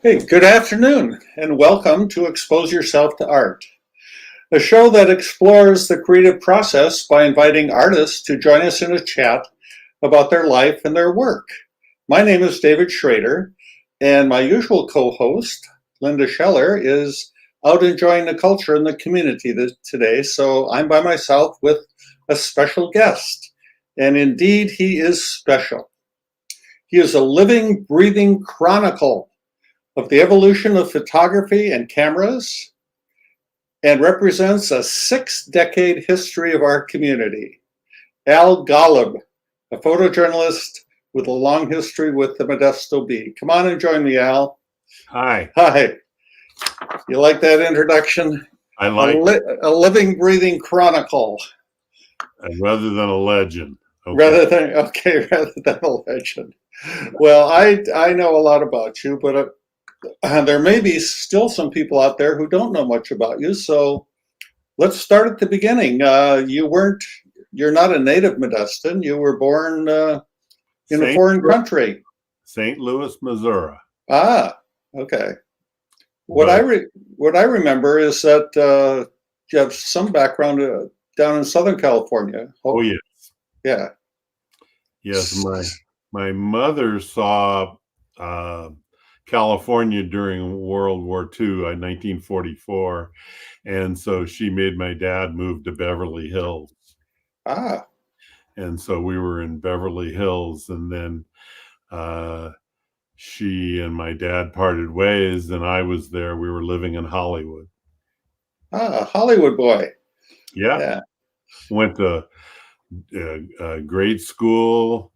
Hey, good afternoon, and welcome to Expose Yourself to Art, a show that explores the creative process by inviting artists to join us in a chat about their life and their work. My name is David Schrader, and my usual co-host, Linda Scheller, is out enjoying the culture and the community today, so I'm by myself with a special guest. And indeed, he is special. He is a living, breathing chronicle of the evolution of photography and cameras, and represents a 6-decade history of our community. Al Golub, a photojournalist with a long history with the Modesto Bee. Come on and join me, Al. Hi. Hi. You like that introduction? I like a living, breathing chronicle. rather than a legend. Okay. Rather than a legend. Well, I know a lot about you, but there may be still some people out there who don't know much about you. So let's start at the beginning. You're not a native Modestan. You were born in a foreign country. St. Louis, Missouri. Ah, okay. What I remember is that you have some background down in Southern California. Oh, yes. Yeah. Yes, my mother saw California during World War II in 1944, and so she made my dad move to Beverly Hills. Ah. And so we were in Beverly Hills, and then she and my dad parted ways, and I was there. We were living in Hollywood. Ah, Hollywood boy. Yeah. Went to grade school,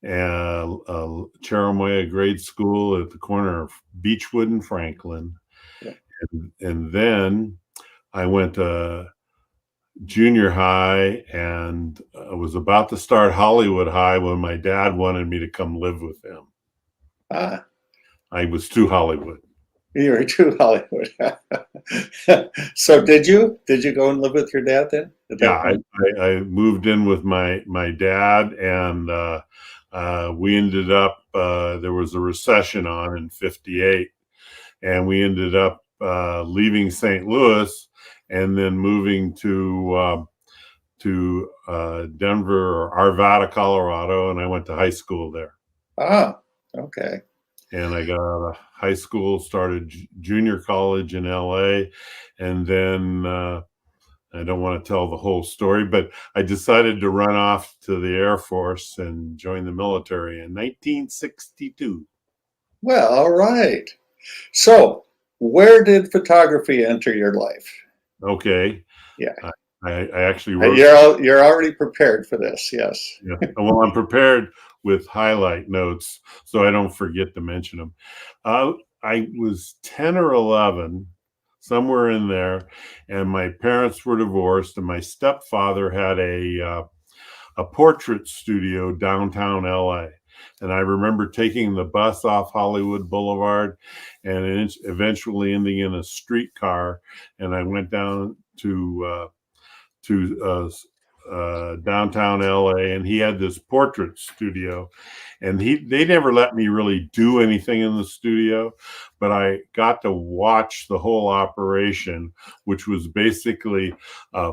Cherimoya grade school at the corner of Beechwood and Franklin. Yeah. And then I went to junior high, and I was about to start Hollywood High when my dad wanted me to come live with him. Ah. I was too Hollywood. You were too Hollywood. So did you go and live with your dad then? Yeah, I moved in with my dad, and we ended up, there was a recession on in 58, and we ended up leaving St. Louis and then moving to Denver or Arvada, Colorado, and I went to high school there. Ah, okay. And I got out of high school, started junior college in LA, and then I don't want to tell the whole story, but I decided to run off to the Air Force and join the military in 1962. Well, all right. So where did photography enter your life? Okay. Yeah. I actually wrote. You're already prepared for this, yes. Yeah. Well, I'm prepared with highlight notes so I don't forget to mention them. I was 10 or 11, somewhere in there, and my parents were divorced, and my stepfather had a portrait studio downtown LA. And I remember taking the bus off Hollywood Boulevard and eventually ending in a streetcar, and I went down to downtown LA, and he had this portrait studio, and they never let me really do anything in the studio, but I got to watch the whole operation, which was basically a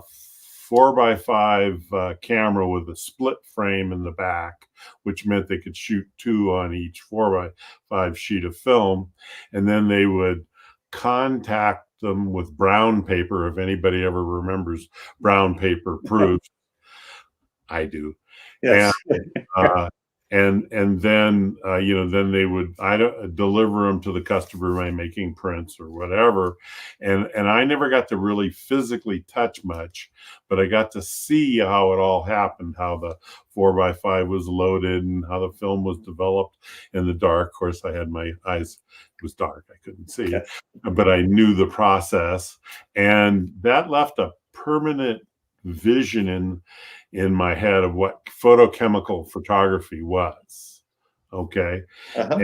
4x5 camera with a split frame in the back, which meant they could shoot 2 on each 4x5 sheet of film, and then they would contact them with brown paper. If anybody ever remembers brown paper proofs, I do. Yes. And then then they would deliver them to the customer by making prints or whatever, and I never got to really physically touch much, but I got to see how it all happened, how the 4x5 was loaded and how the film was developed in the dark. Of course, I had my eyes, it was dark, I couldn't see, but I knew the process, and that left a permanent vision in my head of what photochemical photography was. Okay. Uh-huh.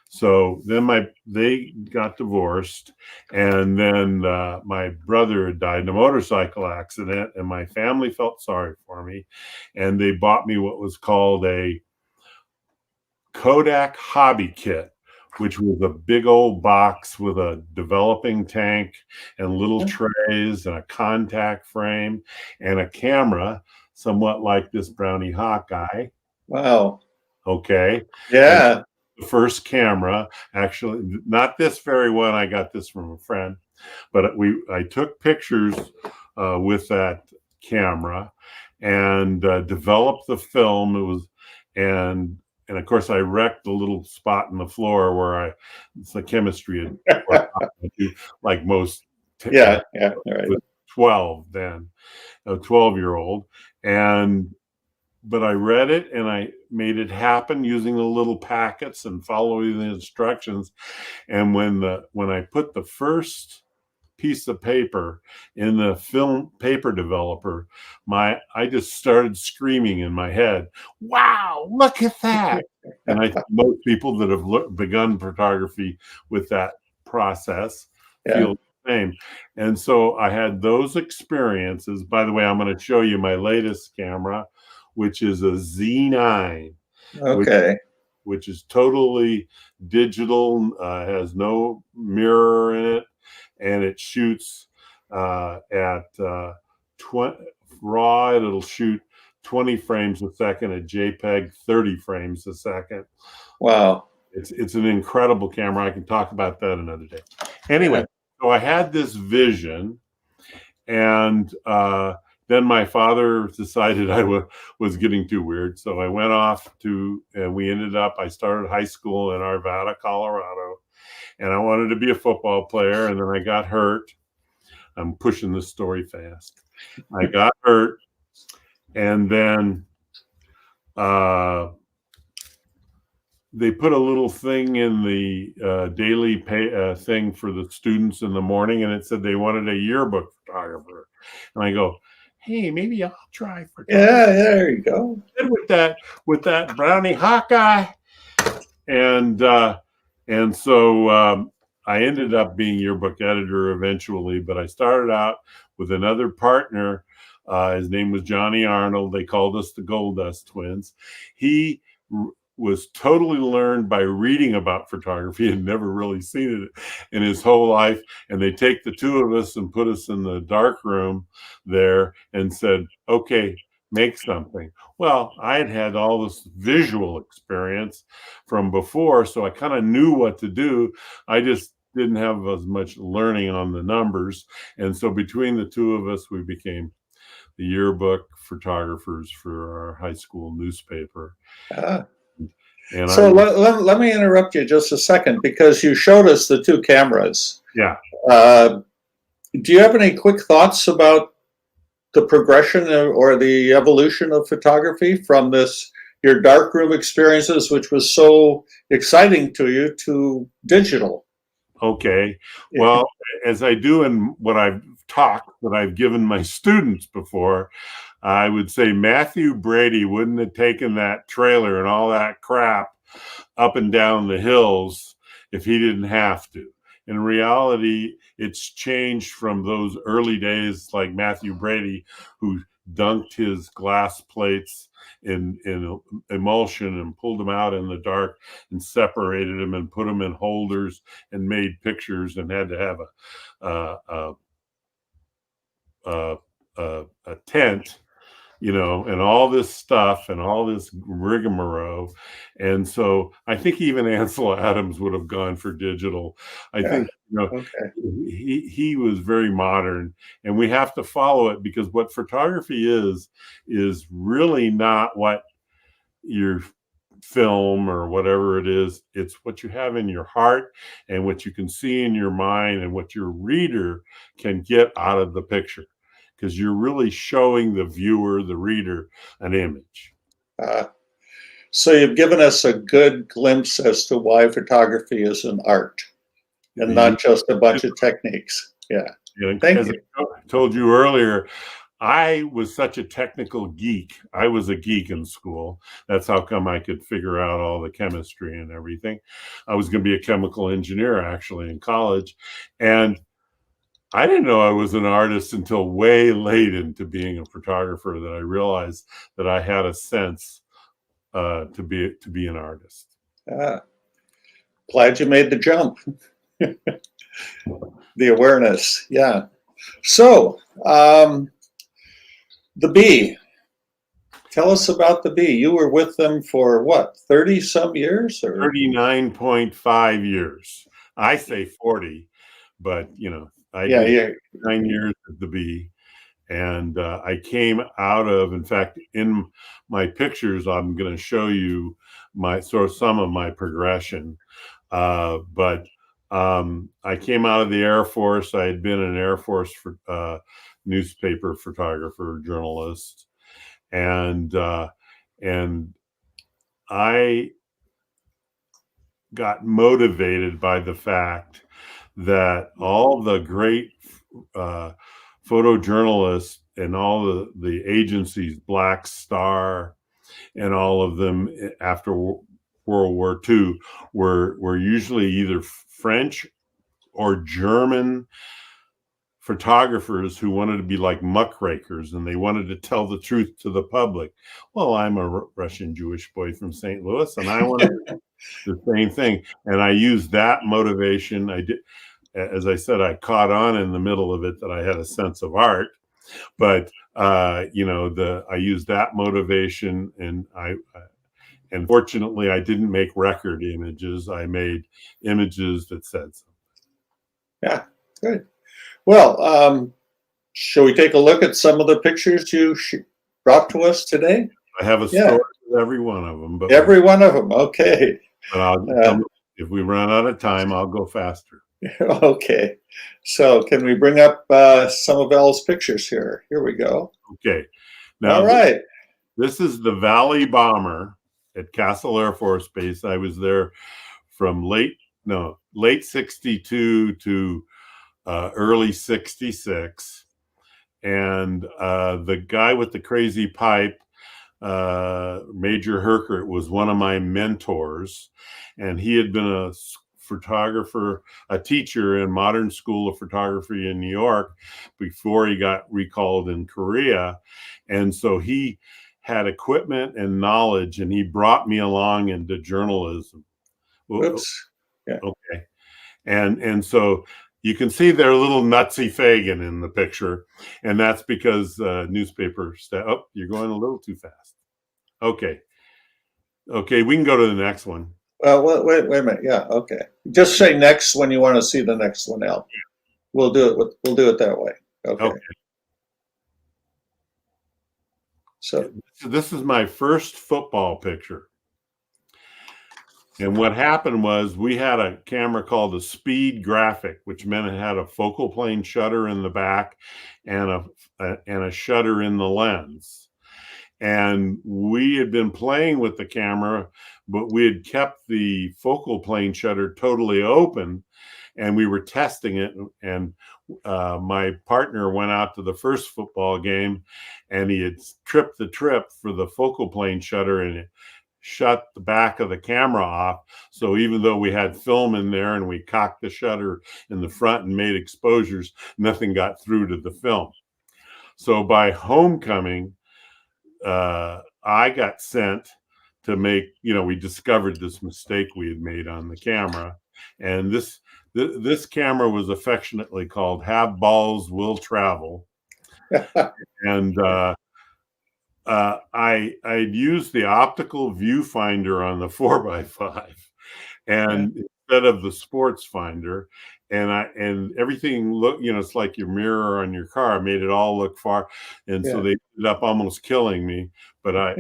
So then they got divorced, and then my brother had died in a motorcycle accident, and my family felt sorry for me, and they bought me what was called a Kodak Hobby Kit, which was a big old box with a developing tank and little trays and a contact frame and a camera, somewhat like this Brownie Hawkeye. Wow. Okay. Yeah. And the first camera, actually, not this very one. I got this from a friend, but I took pictures with that camera and developed the film. It was, and of course I wrecked the little spot in the floor where it's the chemistry like most. Yeah. Right. 12 then, a 12-year-old, but I read it and I made it happen using the little packets and following the instructions. And when I put the first piece of paper in the film paper developer, I just started screaming in my head, "Wow, look at that!" And I think most people that have begun photography with that process feel the same. And so I had those experiences. By the way, I'm going to show you my latest camera, which is a Z9. Okay. Which is totally digital, has no mirror in it, and it shoots at RAW. It'll shoot 20 frames a second, at JPEG 30 frames a second. Wow. It's an incredible camera. I can talk about that another day. Anyway, so I had this vision, and then my father decided I was getting too weird. So I went off and I started high school in Arvada, Colorado, and I wanted to be a football player. And then I got hurt. I'm pushing this story fast. I got hurt. And then they put a little thing in the daily thing for the students in the morning, and it said they wanted a yearbook photographer. And I go, hey, maybe I'll try for there you go. With that Brownie Hawkeye. And so I ended up being yearbook editor eventually, but I started out with another partner. His name was Johnny Arnold. They called us the Gold Dust Twins. He was totally learned by reading about photography and never really seen it in his whole life. And they take the two of us and put us in the dark room there and said, okay, make something. Well, I had all this visual experience from before, so I kind of knew what to do. I just didn't have as much learning on the numbers. And so between the two of us, we became the yearbook photographers for our high school newspaper. And so let me interrupt you just a second, because you showed us the two cameras. Yeah. Do you have any quick thoughts about the progression or the evolution of photography from your darkroom experiences, which was so exciting to you, to digital? Okay. Well, as I do in what I've talked that I've given my students before, I would say Matthew Brady wouldn't have taken that trailer and all that crap up and down the hills if he didn't have to. In reality, it's changed from those early days like Matthew Brady, who dunked his glass plates in emulsion and pulled them out in the dark and separated them and put them in holders and made pictures and had to have a tent, and all this stuff and all this rigmarole. And so I think even Ansel Adams would have gone for digital. I think, he was very modern, and we have to follow it, because what photography is really not what your film or whatever it is. It's what you have in your heart and what you can see in your mind and what your reader can get out of the picture, because you're really showing the viewer, the reader, an image. So you've given us a good glimpse as to why photography is an art and not just a bunch of techniques. Yeah. Thank you. I told you earlier, I was such a technical geek. I was a geek in school. That's how come I could figure out all the chemistry and everything. I was going to be a chemical engineer, actually, in college. And I didn't know I was an artist until way late into being a photographer, that I realized that I had a sense to be an artist. Glad you made the jump. The awareness, yeah. So, the bee. Tell us about the bee. You were with them for what, 30 some years? Or 39.5 years. I say 40, but I yeah, did yeah. 9 years at the bee. And I came out of, in fact, in my pictures, I'm going to show you some of my progression. But I came out of the Air Force. I had been an Air Force newspaper photographer, journalist, and I got motivated by the fact that all the great photojournalists and all the agencies, Black Star, and all of them after World War II were usually either French or German photographers who wanted to be like muckrakers, and they wanted to tell the truth to the public. Well, I'm a Russian Jewish boy from St. Louis, and I wanted the same thing. And I used that motivation. I did, as I said, I caught on in the middle of it that I had a sense of art, but I used that motivation, and and fortunately, I didn't make record images. I made images that said something. Yeah, good. Well, shall we take a look at some of the pictures you brought to us today? I have a story with every one of them. But every one of them, okay. But if we run out of time, I'll go faster. Okay. So can we bring up some of Elle's pictures here? Here we go. Okay. Now, all right. This is the Valley Bomber at Castle Air Force Base. I was there from late 62 to early 66. And the guy with the crazy pipe, Major Herkert, was one of my mentors. And he had been a photographer, a teacher in Modern School of Photography in New York before he got recalled in Korea. And so he had equipment and knowledge, and he brought me along into journalism. Oops. Yeah. Okay. And so you can see their little nutsy Fagin in the picture, and that's because newspaper staff. Oh, you're going a little too fast. Okay, we can go to the next one. Wait a minute. Yeah, okay. Just say next when you want to see the next one, Al. We'll do it that way. Okay. So this is my first football picture. And what happened was we had a camera called a speed graphic, which meant it had a focal plane shutter in the back and a shutter in the lens. And we had been playing with the camera, but we had kept the focal plane shutter totally open, and we were testing it. And my partner went out to the first football game, and he had tripped the trip for the focal plane shutter, and it shut the back of the camera off. So even though we had film in there and we cocked the shutter in the front and made exposures, nothing got through to the film. So by homecoming, I got sent to make, we discovered this mistake we had made on the camera. And this camera was affectionately called Have Balls Will Travel. And I'd used the optical viewfinder on the 4x5 and instead of the sports finder, and everything looked, it's like your mirror on your car, made it all look far. And so they ended up almost killing me, but I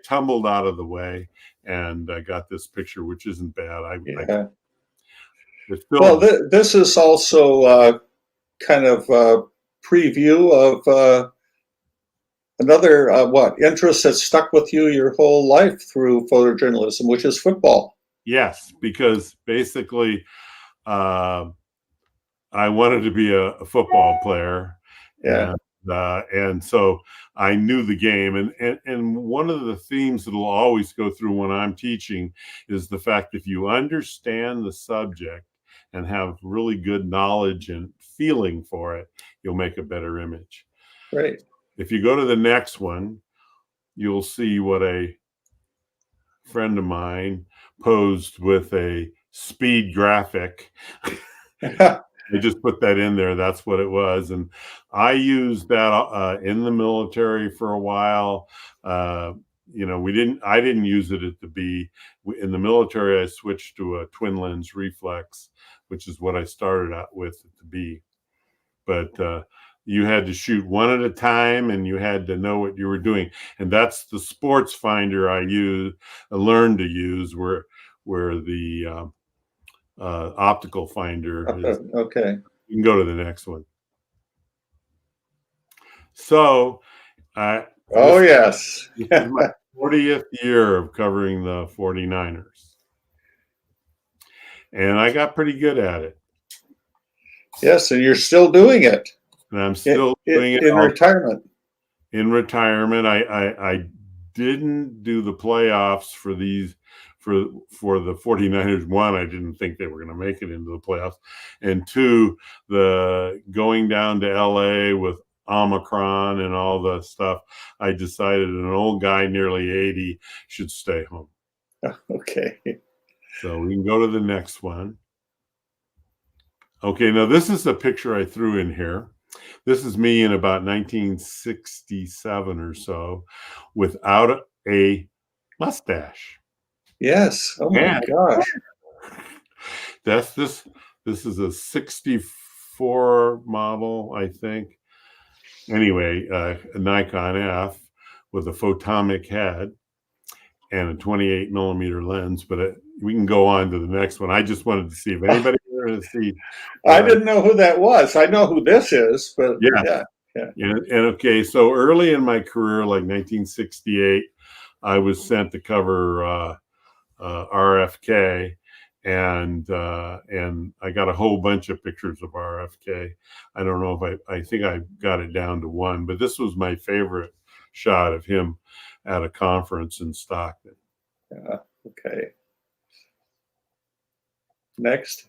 tumbled out of the way and I got this picture, which isn't bad. This is also kind of a preview of another interest that stuck with you your whole life through photojournalism, which is football. Yes, because basically I wanted to be a football player. And so I knew the game. And one of the themes that will always go through when I'm teaching is the fact that if you understand the subject and have really good knowledge and feeling for it, you'll make a better image. Right. If you go to the next one, you'll see what a friend of mine posed with a speed graphic. I just put that in there. That's what it was. And I used that in the military for a while. I didn't use it at the B. In the military, I switched to a twin lens reflex, which is what I started out with at the B. But you had to shoot one at a time, and you had to know what you were doing. And that's the sports finder I learned to use, where the optical finder is. Okay. You can go to the next one. So, yes. This is my 40th year of covering the 49ers. And I got pretty good at it. Yes, and you're still doing it. And I'm still doing it in retirement. In retirement, I didn't do the playoffs for these for the 49ers. One, I didn't think they were going to make it into the playoffs. And two, the going down to LA with Omicron and all the stuff, I decided an old guy nearly 80 should stay home. Okay. So we can go to the next one. Okay, now this is a picture I threw in here. This is me in about 1967 or so without a mustache. Yes. Oh my gosh. This is a 64 model, I think. Anyway, a Nikon F with a photomic head and a 28 millimeter lens, but we can go on to the next one. I just wanted to see if anybody wanted to see. I didn't know who that was. I know who this is, but yeah. And okay, so early in my career, like 1968, I was sent to cover RFK, and I got a whole bunch of pictures of RFK. I don't know if I think I got it down to one, but this was my favorite shot of him at a conference in Stockton. Yeah. Okay. Next.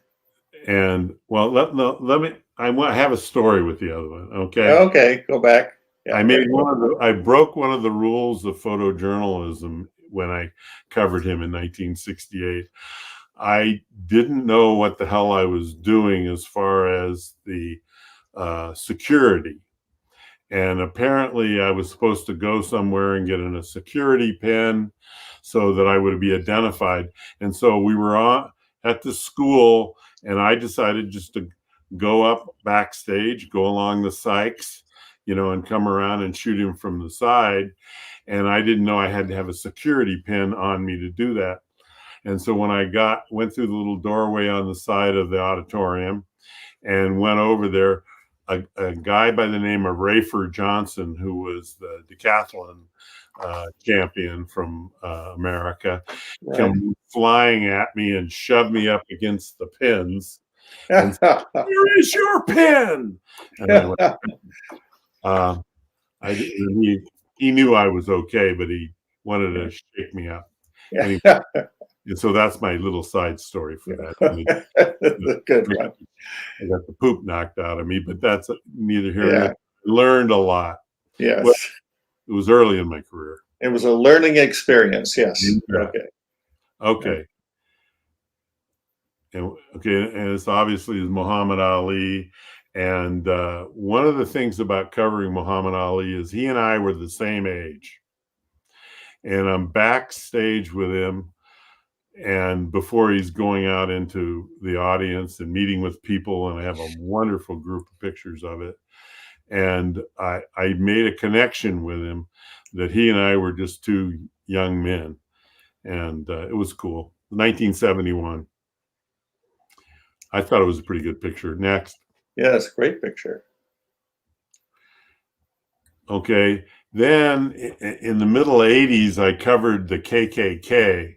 And well, let me. I have a story with the other one. Okay. Okay. Go back. Yeah, I broke one of the rules of photojournalism when I covered him in 1968. I didn't know what the hell I was doing as far as the security. And apparently I was supposed to go somewhere and get in a security pin so that I would be identified. And so we were at the school, and I decided just to go up backstage, go along the Sykes, and come around and shoot him from the side. And I didn't know I had to have a security pin on me to do that. And so when I went through the little doorway on the side of the auditorium and went over there, a guy by the name of Rafer Johnson, who was the decathlon champion from America, came flying at me and shoved me up against the pins. And said, "Where is your pin?" And I went, he knew I was okay, but he wanted to shake me up. Anyway, and so that's my little side story for that. Good one. I got the poop knocked out of me, but that's neither here nor there. I learned a lot. Yes. Well, it was early in my career. It was a learning experience. Yes. Yeah. Okay. And it's obviously Muhammad Ali. And one of the things about covering Muhammad Ali is he and I were the same age. And I'm backstage with him, and before he's going out into the audience and meeting with people, and I have a wonderful group of pictures of it. And I made a connection with him that he and I were just two young men. And it was cool. 1971. I thought it was a pretty good picture. Next. Yes, great picture. Okay. Then in the middle 80s, I covered the KKK.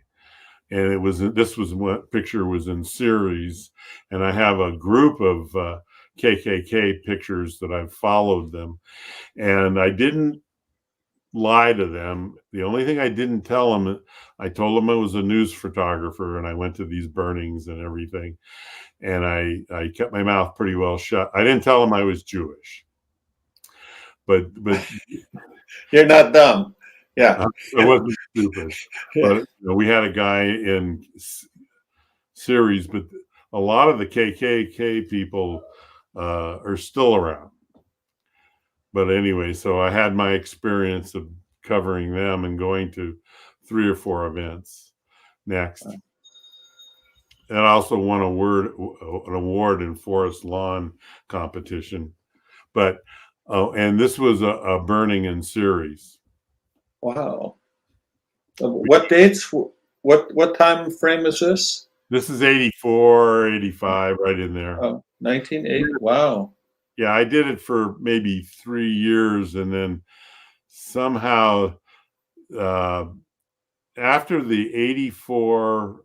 And this was what picture was in series. And I have a group of KKK pictures that I've followed them. And I didn't lie to them. The only thing I didn't tell them, I told them I was a news photographer and I went to these burnings and everything. And I kept my mouth pretty well shut. I didn't tell them I was Jewish. But you're not dumb. Yeah. I wasn't stupid. But we had a guy in series, but a lot of the KKK people are still around. But anyway, so I had my experience of covering them and going to 3 or 4 events. Next. And I also won an award in forest lawn competition. But and this was a burning in series. Wow. What dates? What time frame is this? This is 84, 85, right in there. Oh, 1980. Wow. Yeah, I did it for maybe 3 years, and then somehow after the 84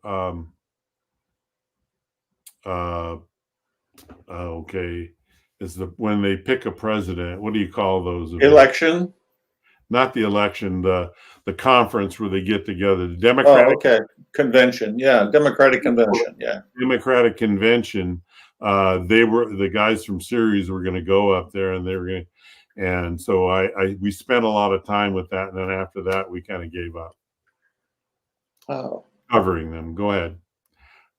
okay, is when they pick a president. What do you call those events? Election? Not the election, the conference where they get together. The Democratic Convention. Yeah, Democratic Convention. Yeah. Democratic Convention. They were the guys from Series were going to go up there, and they were going to, and so we spent a lot of time with that, and then after that we kind of gave up. Wow. Covering them. Go ahead.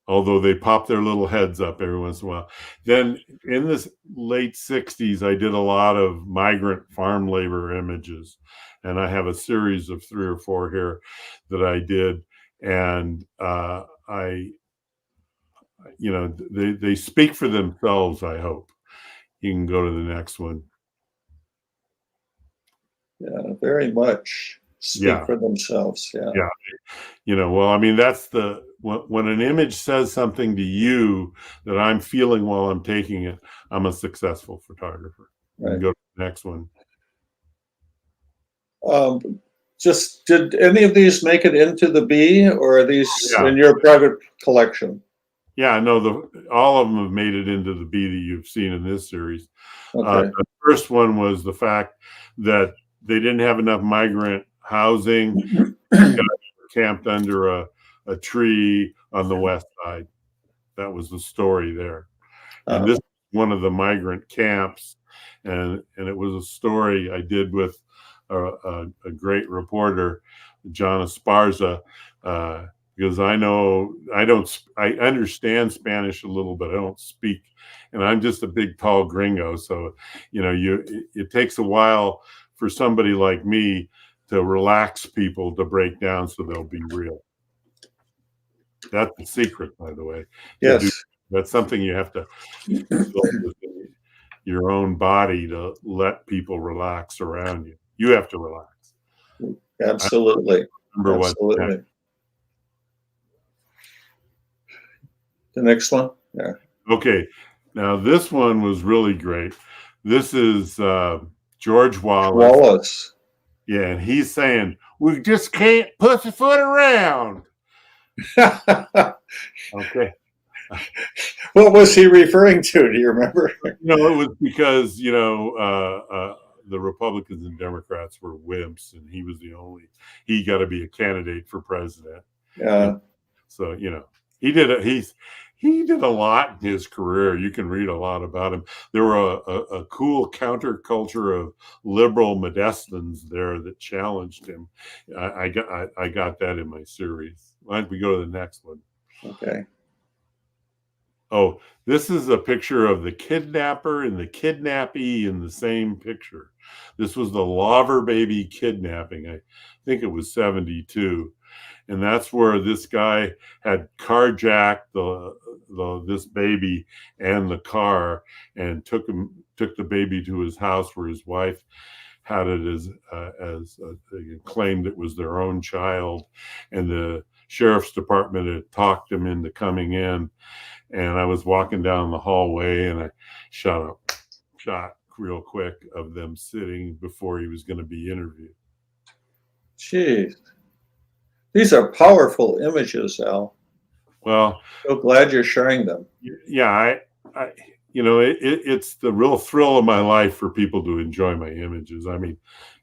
Although they pop their little heads up every once in a while. Then in the late 60s, I did a lot of migrant farm labor images. And I have a series of 3 or 4 here that I did. And they speak for themselves, I hope. You can go to the next one. Yeah, very much speak for themselves. Yeah. Yeah. Well, I mean, that's when an image says something to you that I'm feeling while I'm taking it, I'm a successful photographer. Right. Go to the next one. Just did any of these make it into the B, or are these in your private collection? Yeah, no, all of them have made it into the B that you've seen in this series. Okay. The first one was the fact that they didn't have enough migrant housing. Camped under a tree on the west side. That was the story there. And this is one of the migrant camps, and it was a story I did with a great reporter, John Esparza, because I understand Spanish a little bit. I don't speak, and I'm just a big tall gringo, so it takes a while for somebody like me to relax people to break down so they'll be real. That's the secret, by the way. Yes. That's something you have to build within your own body to let people relax around you. You have to relax. Absolutely. Absolutely. The next one? Yeah. Okay. Now, this one was really great. This is George Wallace. Yeah, and he's saying, we just can't pussyfoot around. Okay. What was he referring to? Do you remember? It was because, the Republicans and Democrats were wimps, and he got to be a candidate for president. Yeah. And so, he did a lot in his career. You can read a lot about him. There were a cool counterculture of liberal Modestans there that challenged him. I got that in my series. Why don't we go to the next one? Okay. Oh, this is a picture of the kidnapper and the kidnappee in the same picture. This was the Lawver baby kidnapping. I think it was 72. And that's where this guy had carjacked this baby and the car, and took the baby to his house where his wife had it as they claimed it was their own child, and the sheriff's department had talked him into coming in. And I was walking down the hallway, and I shot real quick of them sitting before he was going to be interviewed. Jeez. These are powerful images, Al. Well, so glad you're sharing them. Yeah, it's the real thrill of my life for people to enjoy my images. I mean,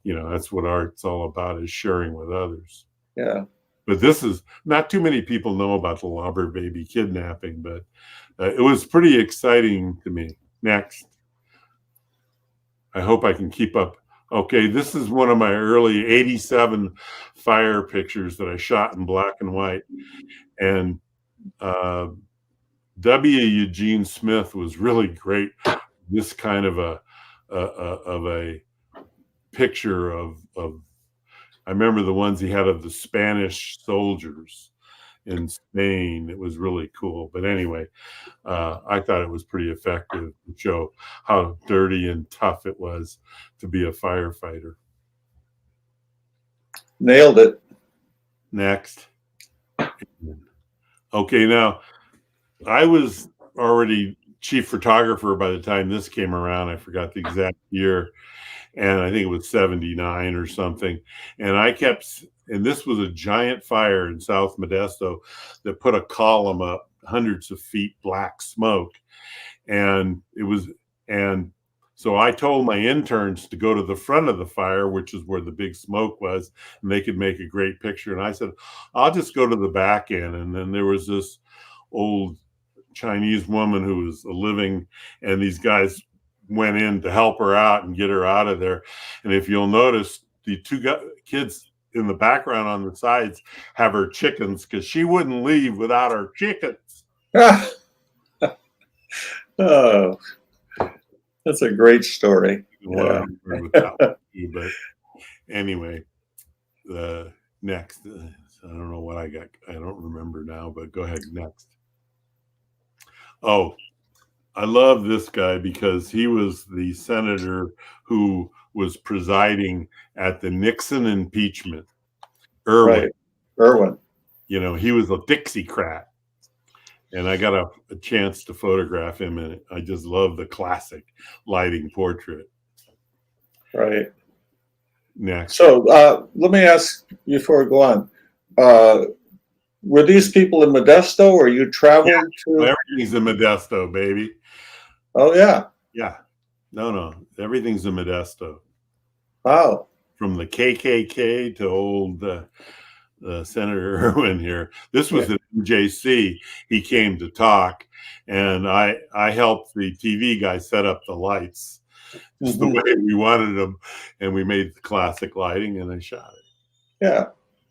that's what art's all about, is sharing with others. Yeah. But this is not too many people know about the Lawver baby kidnapping, but it was pretty exciting to me. Next. I hope I can keep up. Okay, this is one of my early 87 fire pictures that I shot in black and white. And W. Eugene Smith was really great. This kind of a picture of I remember the ones he had of the Spanish soldiers in Spain. It was really cool. But anyway, I thought it was pretty effective to show how dirty and tough it was to be a firefighter. Nailed it. Next. Okay, now I was already chief photographer by the time this came around. I forgot the exact year, and I think it was 79 or something. And and this was a giant fire in South Modesto that put a column up hundreds of feet, black smoke. And so I told my interns to go to the front of the fire, which is where the big smoke was, and they could make a great picture. And I said, I'll just go to the back end. And then there was this old Chinese woman who was living, and these guys went in to help her out and get her out of there. And if you'll notice, the two kids in the background on the sides have her chickens because she wouldn't leave without her chickens. Oh, that's a great story. Yeah. But anyway, next. I don't know what I got. I don't remember now, but go ahead. Next. Oh, I love this guy because he was the senator who was presiding at the Nixon impeachment. Irwin. Right. Irwin. You know, he was a Dixiecrat. And I got a chance to photograph him, and I just love the classic lighting portrait. Right. Next. So let me ask you before we go on. Were these people in Modesto, or you traveled to? Everything's in Modesto, baby. Oh, yeah. Yeah. No. Everything's in Modesto. Wow. From the KKK to old Senator Irwin here. This was at MJC. He came to talk, and I helped the TV guy set up the lights just the way we wanted them, and we made the classic lighting, and I shot it. Yeah,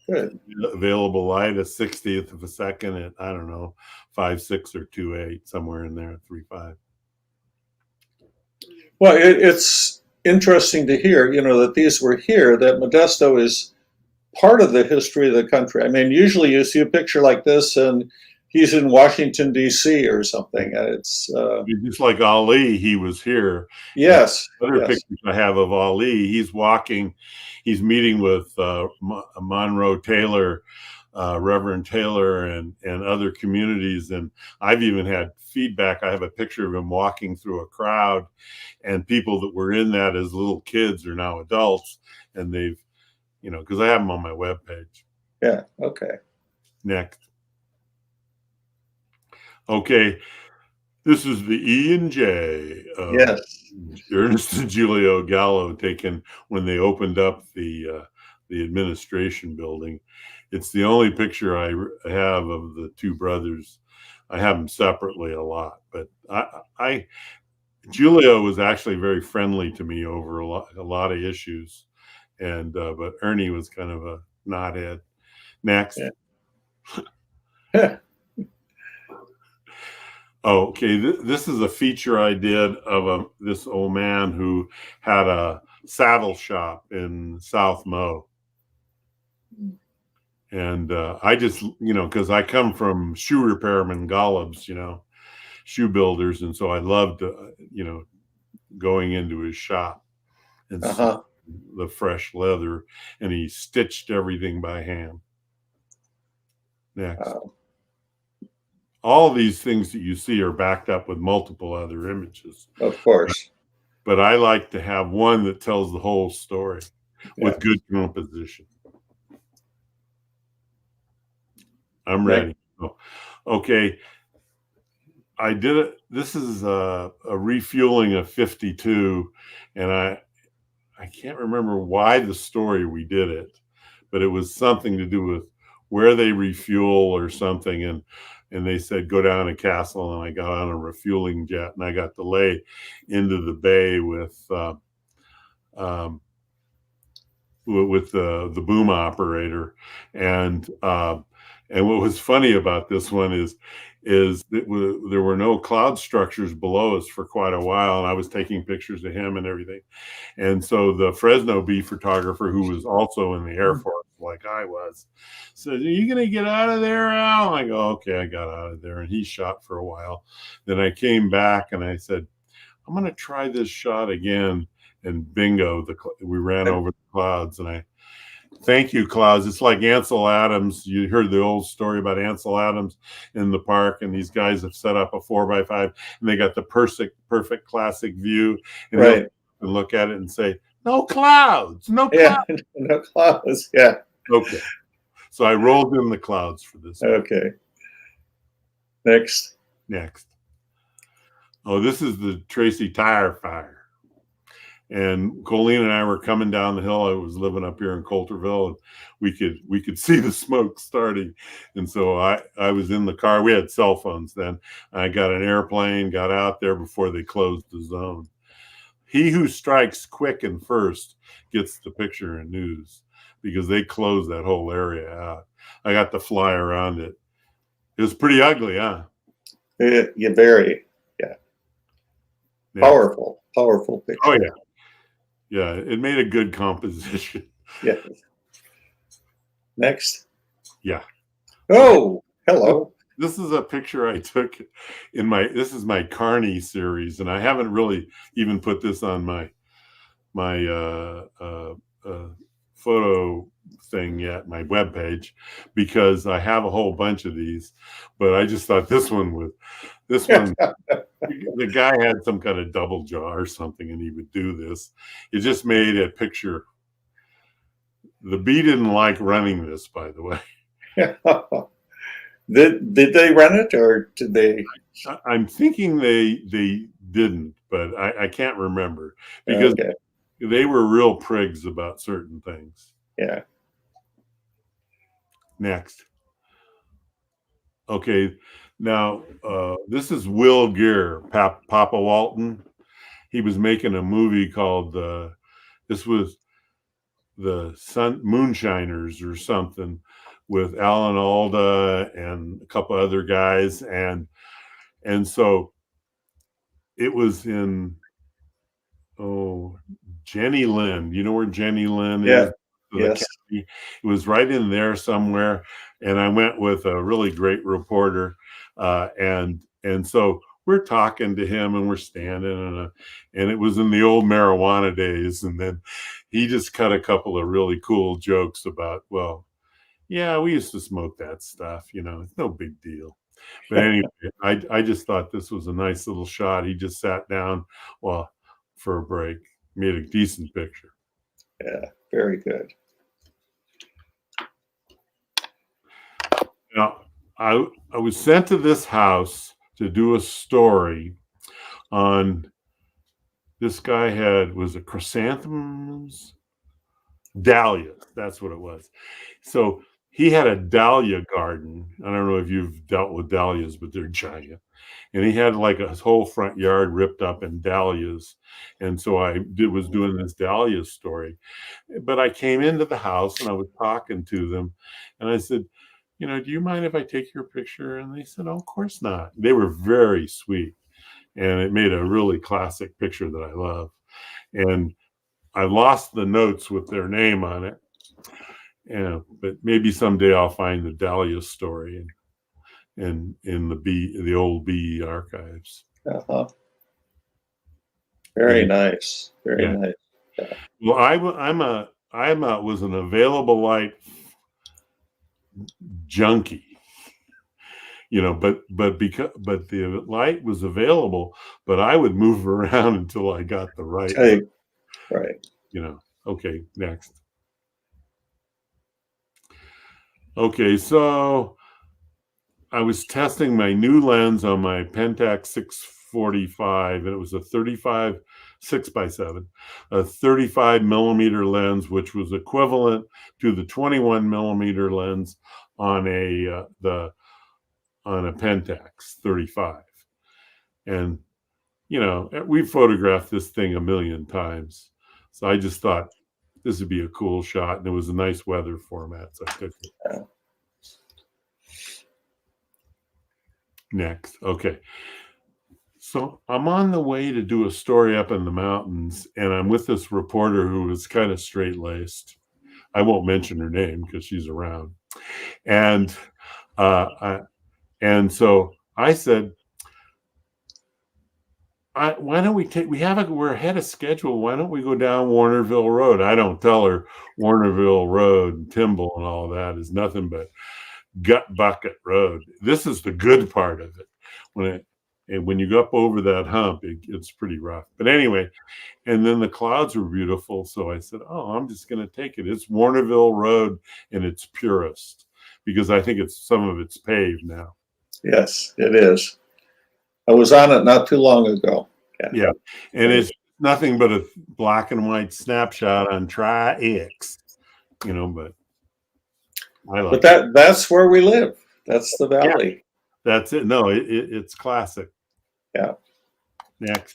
good. Available light, a 60th of a second at, I don't know, 5.6 or 2.8, somewhere in there, 3.5. Well, it's interesting to hear, that these were here, that Modesto is part of the history of the country. I mean, usually you see a picture like this and he's in Washington, D.C. or something. It's just like Ali, he was here. Yes. Other pictures I have of Ali, he's walking, he's meeting with Monroe Taylor, Reverend Taylor, and other communities. And I've even had feedback. I have a picture of him walking through a crowd, and people that were in that as little kids are now adults, and they've, because I have them on my webpage. Yeah. Okay. Next. Okay. This is the E and J. Yes. Ernest and Julio Gallo taken when they opened up the administration building. It's the only picture I have of the two brothers. I have them separately a lot, but Julio was actually very friendly to me over a lot of issues. And but Ernie was kind of a knothead. Next. Yeah. Okay, this is a feature I did of this old man who had a saddle shop in South Mo. And I just, because I come from shoe repairman Golub's, shoe builders. And so I loved, going into his shop and the fresh leather, and he stitched everything by hand. Next. All these things that you see are backed up with multiple other images. Of course. But I like to have one that tells the whole story with good composition. I'm ready. Okay. I did it. This is a refueling of 52, and I can't remember why the story we did it, but it was something to do with where they refuel or something. And they said, go down to Castle, and I got on a refueling jet, and I got to lay into the bay with with the boom operator, and what was funny about this one is there were no cloud structures below us for quite a while, and I was taking pictures of him and everything. And so the Fresno bee photographer, who was also in the Air Force, like I was, said, "Are you going to get out of there, Al?" I go, "Okay," I got out of there, and he shot for a while. Then I came back and I said, "I'm going to try this shot again." And bingo, we ran over the clouds, and I thank you, clouds. It's like Ansel Adams. You heard the old story about Ansel Adams in the park, and these guys have set up a 4x5, and they got the perfect classic view, and Right. and look at it and say, "No clouds, no Yeah. clouds." No clouds. Yeah. Okay, so I rolled in the clouds for this one. Okay. Next. Oh, this is the Tracy tire fire. And Colleen and I were coming down the hill. I was living up here in Coulterville, and we could see the smoke starting. And so I was in the car. We had cell phones then. I got an airplane, got out there before they closed the zone. He who strikes quick and first gets the picture and news, because they closed that whole area out. I got to fly around it. It was pretty ugly, huh? Yeah, very. Yeah. Powerful picture. Oh yeah. Yeah, it made a good composition. Yeah. Next. Yeah. Oh, hello. This is a picture I took this is my Carney series, and I haven't really even put this on my photo thing yet, my webpage, because I have a whole bunch of these. But I just thought this one, the guy had some kind of double jaw or something, and he would do this. It just made a picture. The bee didn't like running this, by the way. Did they run it, or did they? I'm thinking they didn't, but I can't remember, because they were real prigs about certain things. Yeah. Next. Okay, now this is Will Gear, Papa Walton. He was making a movie called this was the Moonshiners or something, with Alan Alda and a couple other guys, and so it was in Jenny Lind. You know where Jenny Lind is? Yes. It was right in there somewhere, and I went with a really great reporter, and so we're talking to him, and we're standing, and it was in the old marijuana days, and then he just cut a couple of really cool jokes about, well, yeah, we used to smoke that stuff, it's no big deal. But anyway, I just thought this was a nice little shot. He just sat down for a break, made a decent picture. Yeah, very good. Now, I was sent to this house to do a story on, this guy was a chrysanthemums, dahlias. That's what it was. So he had a dahlia garden. I don't know if you've dealt with dahlias, but they're giant. And he had like a whole front yard ripped up in dahlias. And so I was doing this dahlia story. But I came into the house and I was talking to them, and I said, do you mind if I take your picture? And they said, "Oh, of course not." They were very sweet, and it made a really classic picture that I love. And I lost the notes with their name on it. Yeah, but maybe someday I'll find the dahlia story in the old bee archives. Very nice. Very nice. Yeah. Well, I was an available light junkie, but the light was available, but I would move around until I got the right. Right. Okay, next. Okay, so I was testing my new lens on my Pentax 645, and it was a 35 6x7, a 35 millimeter lens, which was equivalent to the 21 millimeter lens on a Pentax 35. And we photographed this thing a million times, so I just thought, this would be a cool shot, and it was a nice weather format, so I took it. Yeah. Next, okay. So I'm on the way to do a story up in the mountains, and I'm with this reporter who is kind of straight-laced. I won't mention her name because she's around. And so I said, why don't we're ahead of schedule. Why don't we go down Warnerville Road? I don't tell her Warnerville Road and Timble and all that is nothing but gut bucket road. This is the good part of it. When you go up over that hump, it's pretty rough. But anyway, and then the clouds were beautiful. So I said, oh, I'm just going to take it. It's Warnerville Road in its purest, because I think some of it's paved now. Yes, it is. I was on it not too long ago. Yeah. And it's nothing but a black and white snapshot on Tri-X, but I like But that's where we live. That's the valley. Yeah, that's it. No, it's classic. Yeah. Next.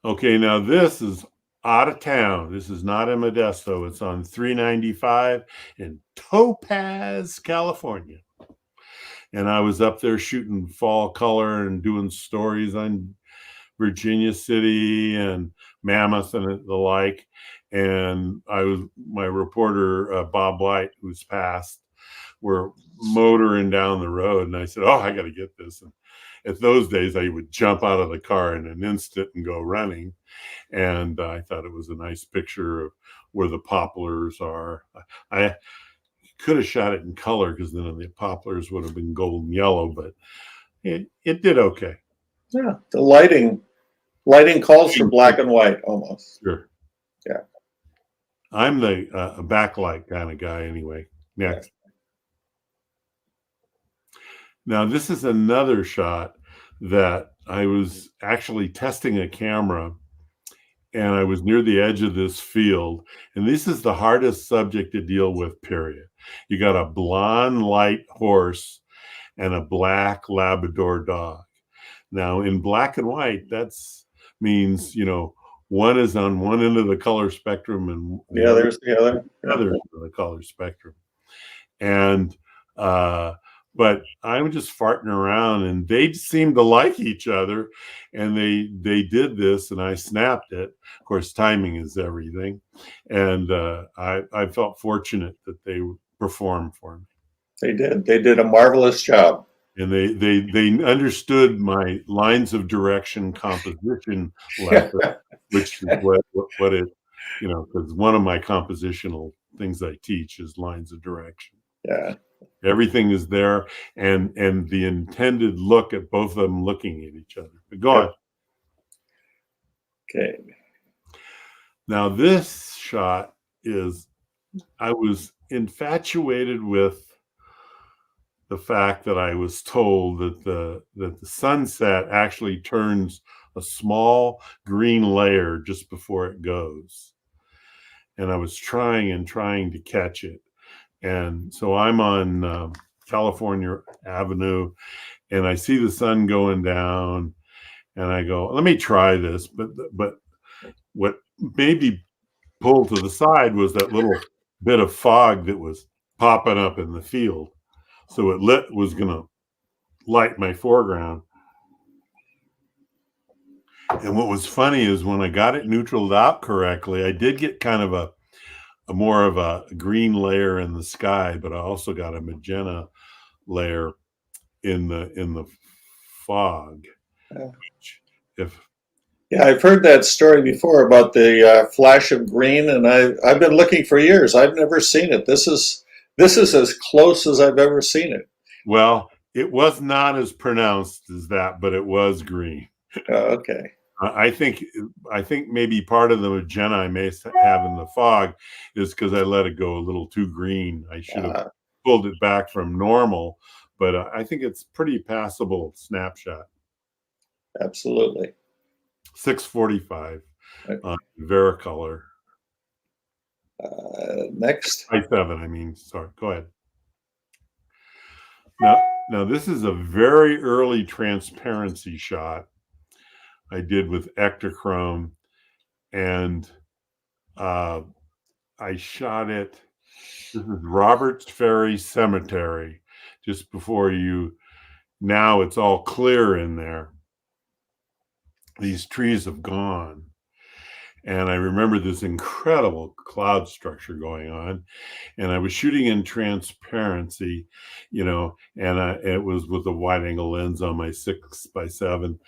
Okay, now this is out of town. This is not in Modesto. It's on 395 in Topaz, California. And I was up there shooting fall color and doing stories on Virginia City and Mammoth and the like. And my reporter, Bob White, who's passed, were motoring down the road. And I said, oh, I got to get this. And at those days, I would jump out of the car in an instant and go running. And I thought it was a nice picture of where the poplars are. I could have shot it in color because then the poplars would have been golden yellow, but it did okay. Yeah, the lighting calls for black and white almost. Sure. Yeah. I'm the backlight kind of guy anyway. Next. Now, this is another shot that I was actually testing a camera, and I was near the edge of this field. And this is the hardest subject to deal with, period. You got a blonde light horse and a black Labrador dog. Now, in black and white, that means, one is on one end of the color spectrum and there's the other end of the color spectrum. And but I'm just farting around, and they seemed to like each other, and they did this, and I snapped it. Of course, timing is everything, and I felt fortunate that they performed for me. They did. They did a marvelous job, and they understood my lines of direction composition lesson, which is what it because one of my compositional things I teach is lines of direction. Yeah. Everything is there, and the intended look at both of them looking at each other. But go on. Okay. Now this shot I was infatuated with the fact that I was told that the sunset actually turns a small green layer just before it goes. And I was trying to catch it. And so I'm on California Avenue, and I see the sun going down, and I go, let me try this. But what made me pull to the side was that little bit of fog that was popping up in the field. So it was going to light my foreground. And what was funny is when I got it neutraled out correctly, I did get kind of a more of a green layer in the sky, but I also got a magenta layer in the fog. I've heard that story before about the flash of green, and I've been looking for years. I've never seen it. This is as close as I've ever seen it. Well, it was not as pronounced as that, but it was green. Okay. I think maybe part of the magenta I may have in the fog is because I let it go a little too green. I should have pulled it back from normal, but I think it's pretty passable snapshot. Absolutely. 645 on Vericolor. Next. I7, I mean, sorry, go ahead. Now this is a very early transparency shot I did with Ektachrome, and I shot it. This is Roberts Ferry Cemetery, just before you. Now it's all clear in there. These trees have gone. And I remember this incredible cloud structure going on. And I was shooting in transparency, and it was with a wide angle lens on my 6x7.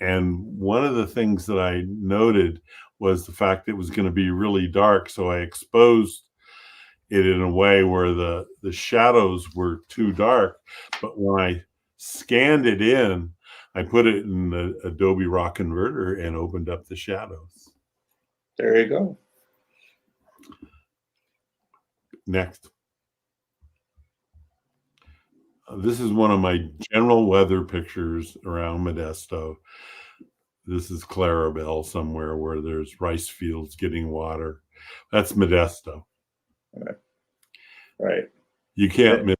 And one of the things that I noted was the fact that it was going to be really dark. So I exposed it in a way where the shadows were too dark. But when I scanned it in, I put it in the Adobe Raw Converter and opened up the shadows. There you go. Next. This is one of my general weather pictures around Modesto. This is Clarabelle somewhere where there's rice fields getting water. That's Modesto. Right. You can't miss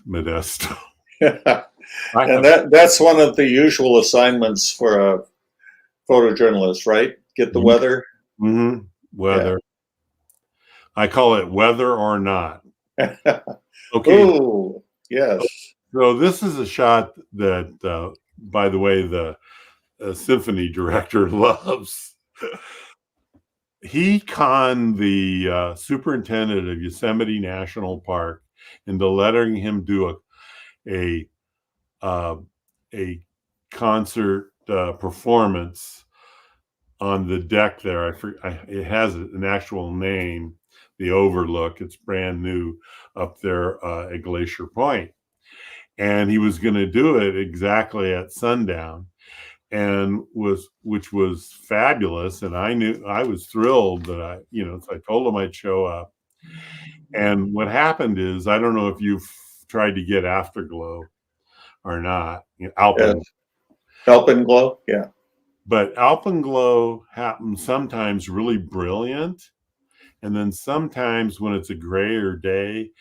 Modesto. And that's one of the usual assignments for a photojournalist, right? Get the weather. Mm-hmm. Weather. Yeah. I call it weather or not. Okay. Oh, yes. So this is a shot that, by the way, the symphony director loves. He conned the superintendent of Yosemite National Park into letting him do a concert performance on the deck there. It has an actual name, the Overlook. It's brand new up there at Glacier Point. And he was going to do it exactly at sundown, which was fabulous. And I was thrilled that so I told him I'd show up. And what happened is, I don't know if you've tried to get Afterglow or not. Alpenglow, yeah. But Alpenglow happens sometimes really brilliant. And then sometimes when it's a grayer day,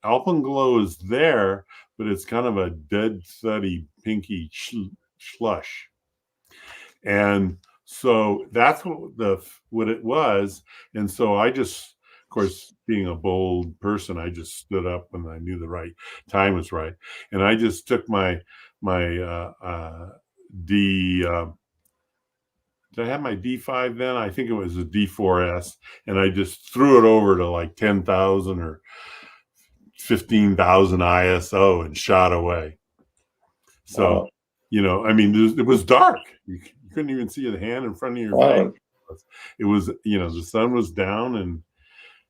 Alpenglow is there, but it's kind of a dead, thuddy, pinky slush. And so that's what it was. And so I just, of course, being a bold person, I just stood up when I knew the right time was right. And I just took my did I have my D5 then? I think it was a D4S, and I just threw it over to like 10,000 or 15,000 ISO and shot away. So, it was dark. You couldn't even see the hand in front of your face. It was, the sun was down, and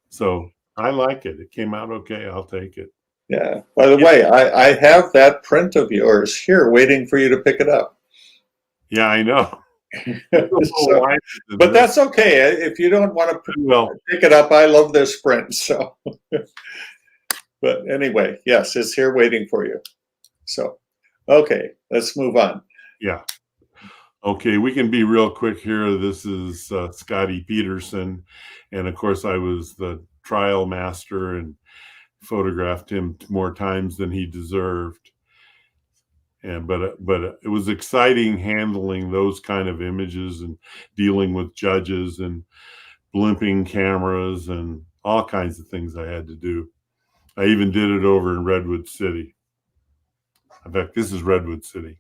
so I like it. It came out okay. I'll take it. Yeah. By the way, I have that print of yours here waiting for you to pick it up. Yeah, I know. But that's okay. If you don't want to pick it up, I love this print. So, but anyway, yes, it's here waiting for you. So, okay, let's move on. Yeah. Okay, we can be real quick here. This is Scotty Peterson. And of course, I was the trial master and photographed him more times than he deserved. But it was exciting handling those kind of images and dealing with judges and blimping cameras and all kinds of things I had to do. I even did it over in Redwood City. In fact, this is Redwood City.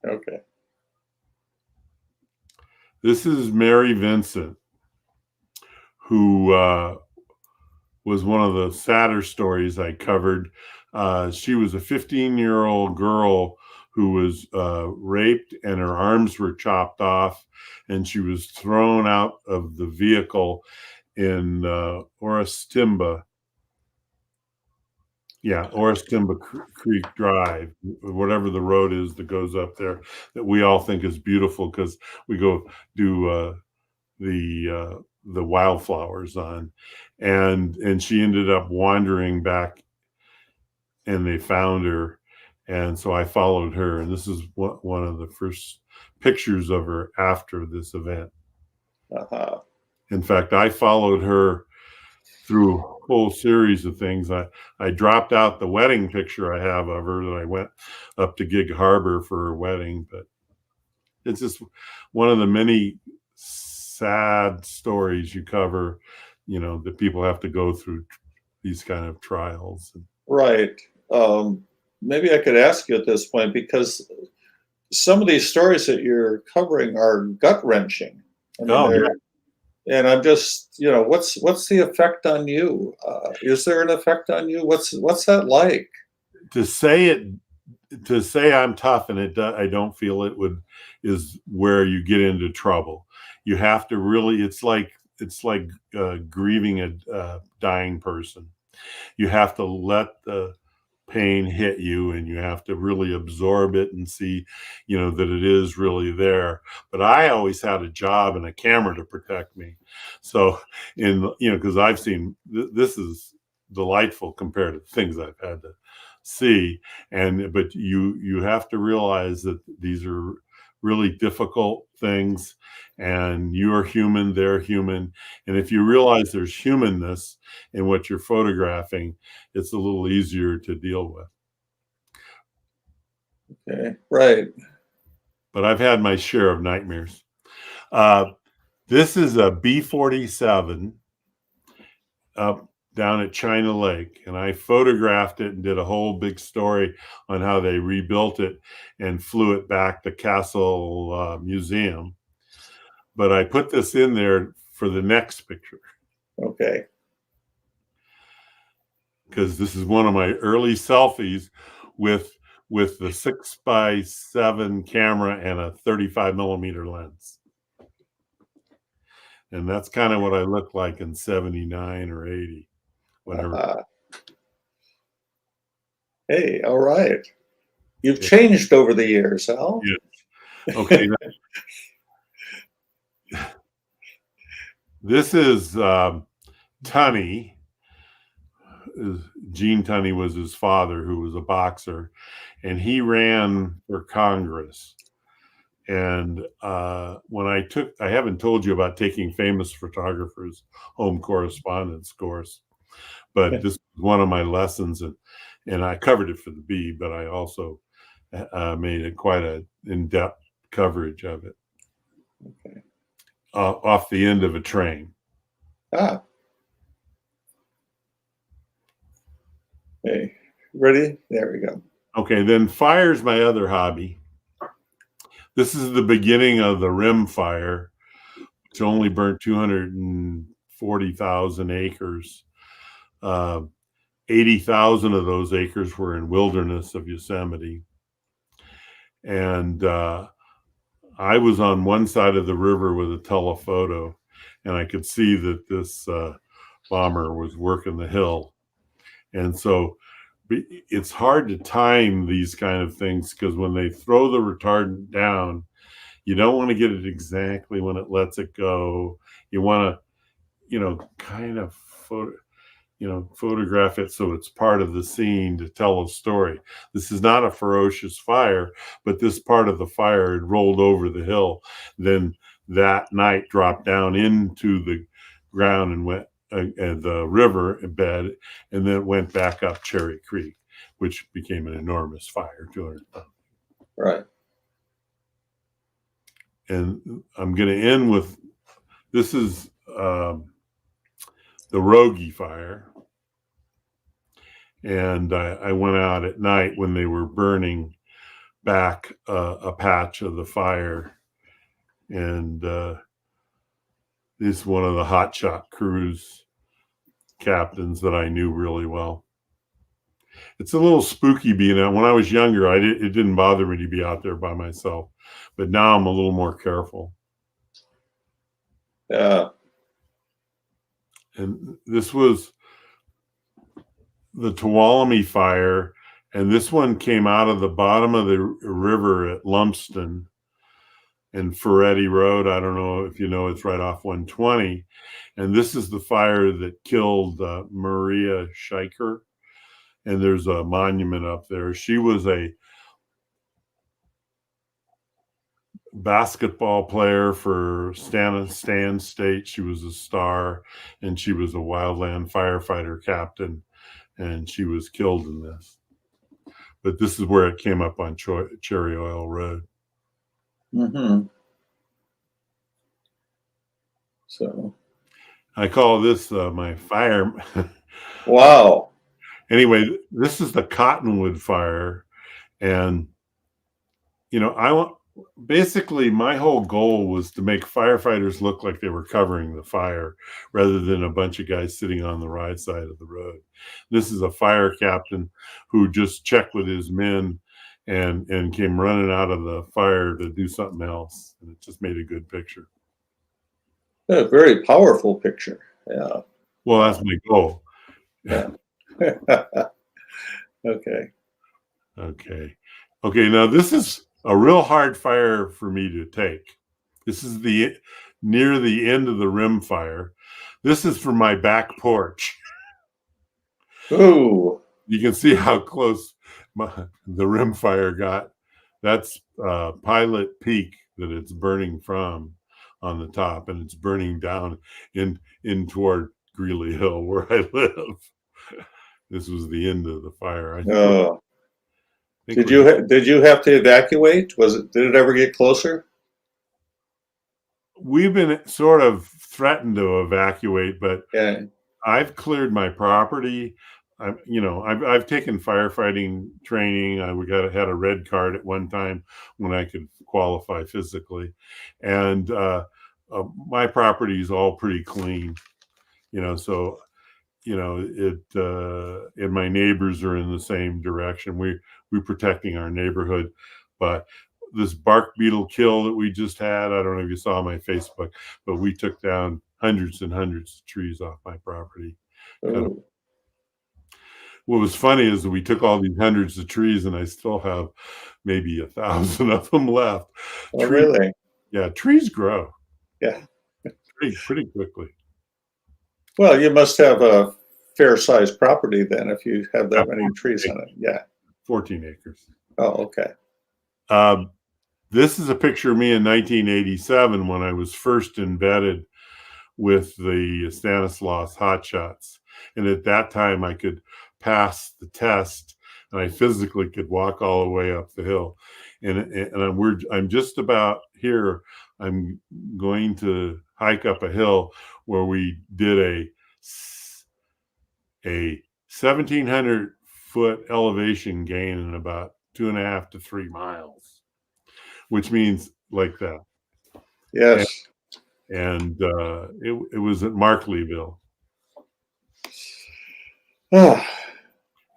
Okay. This is Mary Vincent, who was one of the sadder stories I covered. She was a 15-year-old girl who was raped, and her arms were chopped off, and she was thrown out of the vehicle in Orostimba. Yeah, Orostimba Creek Drive, whatever the road is that goes up there, that we all think is beautiful because we go do the wildflowers on, and she ended up wandering back, and they found her. And so I followed her, and this is one of the first pictures of her after this event. Uh-huh. In fact, I followed her through a whole series of things. I dropped out the wedding picture I have of her that I went up to Gig Harbor for her wedding, but it's just one of the many sad stories you cover that people have to go through these kind of trials. Right. Maybe I could ask you at this point, because some of these stories that you're covering are gut wrenching. I mean, and I'm just, what's the effect on you? Is there an effect on you? What's that like? To say I'm tough and I don't feel it is where you get into trouble. You have to really, it's like grieving a dying person. You have to let the pain hit you, and you have to really absorb it and see, that it is really there. But I always had a job and a camera to protect me. So because I've seen, this is delightful compared to things I've had to see. But you have to realize that these are really difficult things, and you are human, they're human. And if you realize there's humanness in what you're photographing, it's a little easier to deal with. Okay, right. But I've had my share of nightmares. This is a B-47 down at China Lake, and I photographed it and did a whole big story on how they rebuilt it and flew it back to Castle Museum. But I put this in there for the next picture. Okay. Because this is one of my early selfies with the 6x7 camera and a 35 millimeter lens. And that's kind of what I look like in 79 or 80. Whatever. Hey, all right. You've changed over the years, Al. Yeah. Okay. This is Tunney. Gene Tunney was his father, who was a boxer, and he ran for Congress. And when I haven't told you about taking famous photographers home correspondence course, but this was one of my lessons, and I covered it for the Bee, but I also made it quite an in-depth coverage of it. Okay. Off the end of a train. Okay, ready? There we go. Okay, then fire's my other hobby. This is the beginning of the Rim Fire, which only burnt 240,000 acres. 80,000 of those acres were in wilderness of Yosemite. And I was on one side of the river with a telephoto, and I could see that this bomber was working the hill. And so it's hard to time these kind of things, because when they throw the retardant down, you don't want to get it exactly when it lets it go. You want to, kind of photograph it so it's part of the scene to tell a story. This is not a ferocious fire, but this part of the fire had rolled over the hill. Then that night dropped down into the ground and went the river bed, and then it went back up Cherry Creek, which became an enormous fire, 200 tons. Right. And I'm going to end with, this is the Rogie Fire. And I went out at night when they were burning back a patch of the fire. And this is one of the hotshot cruise captains that I knew really well. It's a little spooky being out. When I was younger, it didn't bother me to be out there by myself, but now I'm a little more careful. Yeah. And this was the Tuolumne Fire, and this one came out of the bottom of the river at Lumsden and Ferretti Road. I don't know if you know, it's right off 120. And this is the fire that killed Maria Scheicher. And there's a monument up there. She was a basketball player for Stan State. She was a star, and she was a wildland firefighter captain, and she was killed in this. But this is where it came up on Cherry Oil Road. Mm-hmm. So I call this my fire. Wow. Anyway, this is the Cottonwood Fire, and I want basically my whole goal was to make firefighters look like they were covering the fire rather than a bunch of guys sitting on the right side of the road. This is a fire captain who just checked with his men and came running out of the fire to do something else, and it just made a good picture. A very powerful picture. Yeah. Well, that's my goal. Yeah. Okay. Okay. Now this is a real hard fire for me to take. This is near the end of the rim fire. This is from my back porch. Ooh. You can see how close the rim fire got. That's Pilot Peak that it's burning from on the top, and it's burning down in toward Greeley Hill where I live. This was the end of the fire. Did you have to evacuate? Did it ever get closer? We've been sort of threatened to evacuate, but Yeah. I've cleared my property. I've taken firefighting training. Had a red card at one time when I could qualify physically, and my property is all pretty clean. So and my neighbors are in the same direction. We're protecting our neighborhood, but this bark beetle kill that we just had, I don't know if you saw my Facebook, but we took down hundreds and hundreds of trees off my property. Ooh. What was funny is that we took all these hundreds of trees and I still have maybe 1,000 of them left. Oh, really? Yeah, trees grow. Yeah. Pretty quickly. Well, you must have a fair-sized property then if you have that many trees on it. Yeah. 14 acres. Oh, okay. This is a picture of me in 1987 when I was first embedded with the Stanislaus Hotshots. And at that time, I could pass the test and I physically could walk all the way up the hill. And I'm just about here. I'm going to hike up a hill where we did a 1,700-foot elevation gain in about 2.5 to 3 miles, which means like that. Yes. And it was at Markleyville. And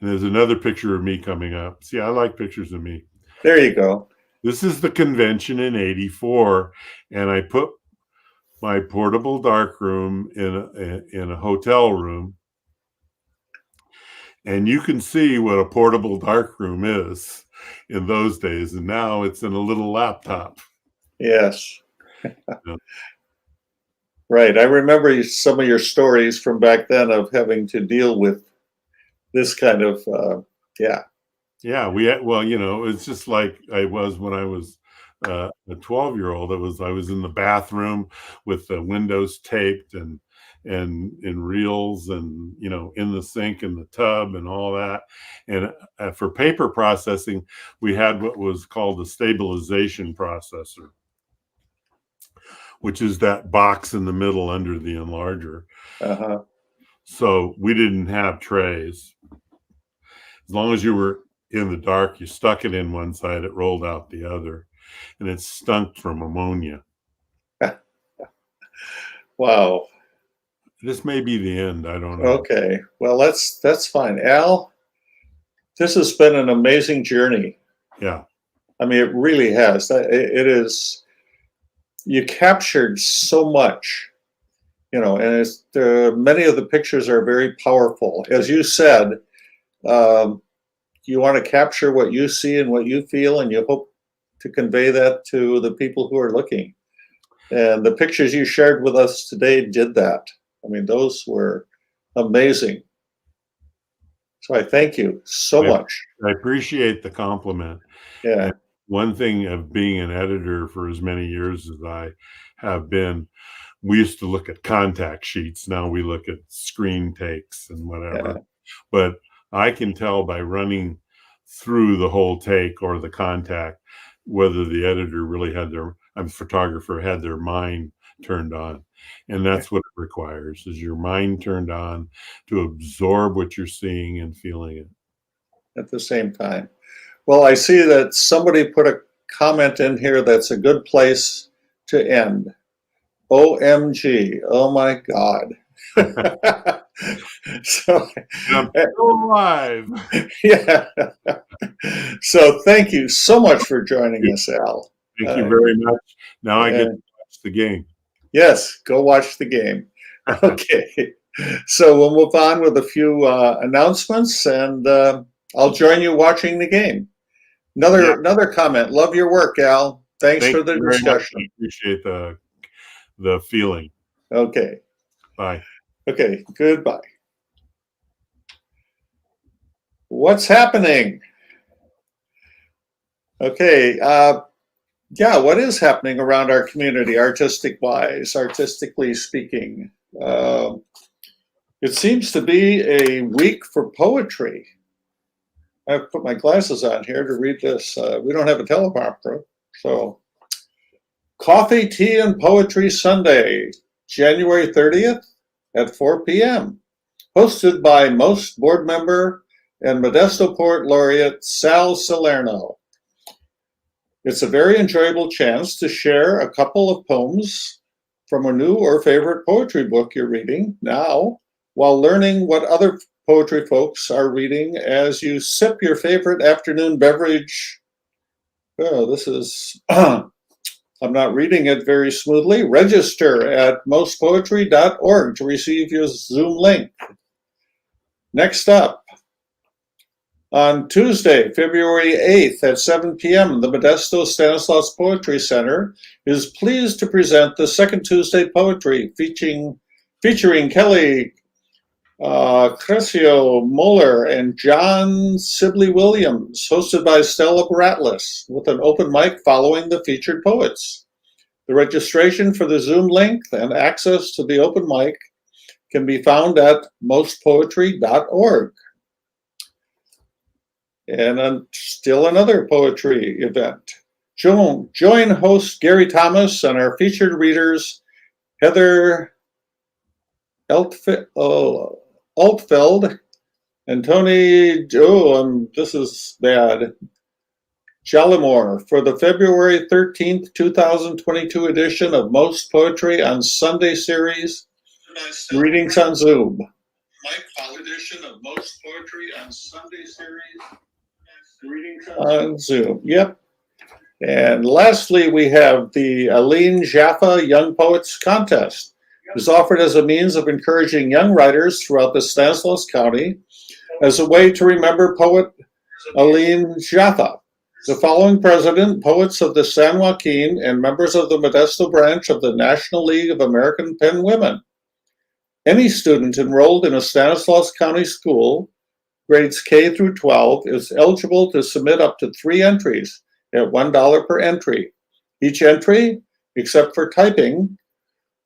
there's another picture of me coming up. See, I like pictures of me. There you go. This is the convention in '84, and I put my portable darkroom in a hotel room. And you can see what a portable darkroom is in those days. And now it's in a little laptop. Yes. Right. I remember some of your stories from back then of having to deal with this kind of, yeah. Yeah. It's just like I was when I was a 12-year-old. I was in the bathroom with the windows taped and in reels and, in the sink and the tub and all that. And for paper processing, we had what was called a stabilization processor, which is that box in the middle under the enlarger. Uh-huh. So we didn't have trays. As long as you were in the dark, you stuck it in one side, it rolled out the other, and it stunk from ammonia. Wow. This may be the end. I don't know. Okay. Well, that's fine. Al, this has been an amazing journey. Yeah. I mean, it really has. It is. You captured so much, and many of the pictures are very powerful. As you said, you want to capture what you see and what you feel, and you hope to convey that to the people who are looking. And the pictures you shared with us today did that. I mean, those were amazing. So I thank you so much. I appreciate the compliment. Yeah. And one thing of being an editor for as many years as I have been, we used to look at contact sheets. Now we look at screen takes and whatever. Yeah. But I can tell by running through the whole take or the contact whether the editor really photographer had their mind turned on. And that's what it requires, is your mind turned on to absorb what you're seeing and feeling it. At the same time. Well, I see that somebody put a comment in here that's a good place to end. OMG, oh my God. So, I'm still alive. yeah. So thank you so much for joining us, Al. Thank you very much. Now I get to watch the game. Yes, go watch the game. Okay. So we'll move on with a few announcements, and I'll join you watching the game. Another comment. Love your work, Al. Thanks for the discussion. I appreciate the feeling. Okay. Bye. Okay, goodbye. What's happening? Okay, what is happening around our community, artistically speaking? It seems to be a week for poetry. I've put my glasses on here to read this. We don't have a teleprompter, so. Coffee, Tea, and Poetry Sunday, January 30th at 4 p.m. Hosted by Most board member and Modesto Poet Laureate Sal Salerno. It's a very enjoyable chance to share a couple of poems from a new or favorite poetry book you're reading now, while learning what other poetry folks are reading as you sip your favorite afternoon beverage. Oh, this is, I'm not reading it very smoothly. Register at mostpoetry.org to receive your Zoom link. Next up, on Tuesday, February 8th at 7 p.m., the Modesto Stanislaus Poetry Center is pleased to present the Second Tuesday Poetry featuring Kelly Crescio Moeller and John Sibley Williams, hosted by Stella Baratlis, with an open mic following the featured poets. The registration for the Zoom link and access to the open mic can be found at mostpoetry.org. And still another poetry event. Join host Gary Thomas and our featured readers, Heather Altfeld and Tony, this is bad, Jallimore for the February 13th, 2022 edition of Most Poetry on Sunday series, Readings on Zoom. Edition of Most Poetry on Sunday series, Readings on Zoom. Yep. And lastly, we have the Aline Jaffa Young Poets Contest. Is offered as a means of encouraging young writers throughout the Stanislaus County as a way to remember poet Aline Jaffa. The following president, poets of the San Joaquin, and members of the Modesto branch of the National League of American Pen Women. Any student enrolled in a Stanislaus County school, grades K through 12, is eligible to submit up to 3 entries at $1 per entry. Each entry, except for typing,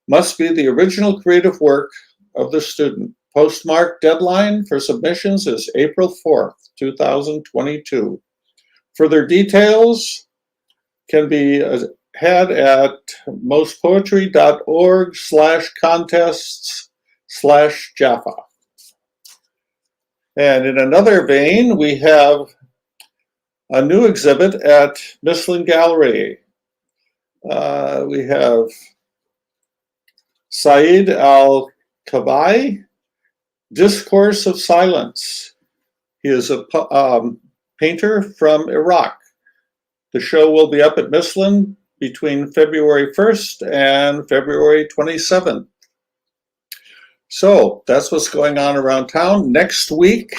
must be the original creative work of the student. Postmark deadline for submissions is April 4th, 2022. Further details can be had at mostpoetry.org/contests/Jaffa. And in another vein, we have a new exhibit at Mislin Gallery. We have Saeed Al-Kabai, Discourse of Silence. He is a painter from Iraq. The show will be up at Mislin between February 1st and February 27th. So that's what's going on around town. Next week,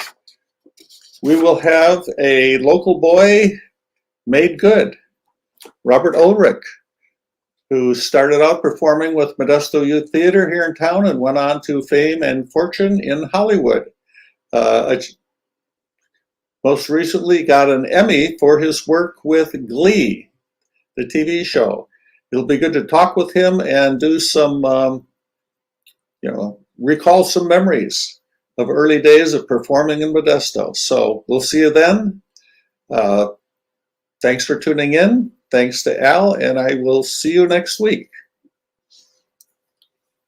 we will have a local boy made good, Robert Ulrich, who started out performing with Modesto Youth Theater here in town and went on to fame and fortune in Hollywood. Most recently got an Emmy for his work with Glee, the TV show. It'll be good to talk with him and do some, recall some memories of early days of performing in Modesto. So we'll see you then. Thanks for tuning in. Thanks to Al, and I will see you next week.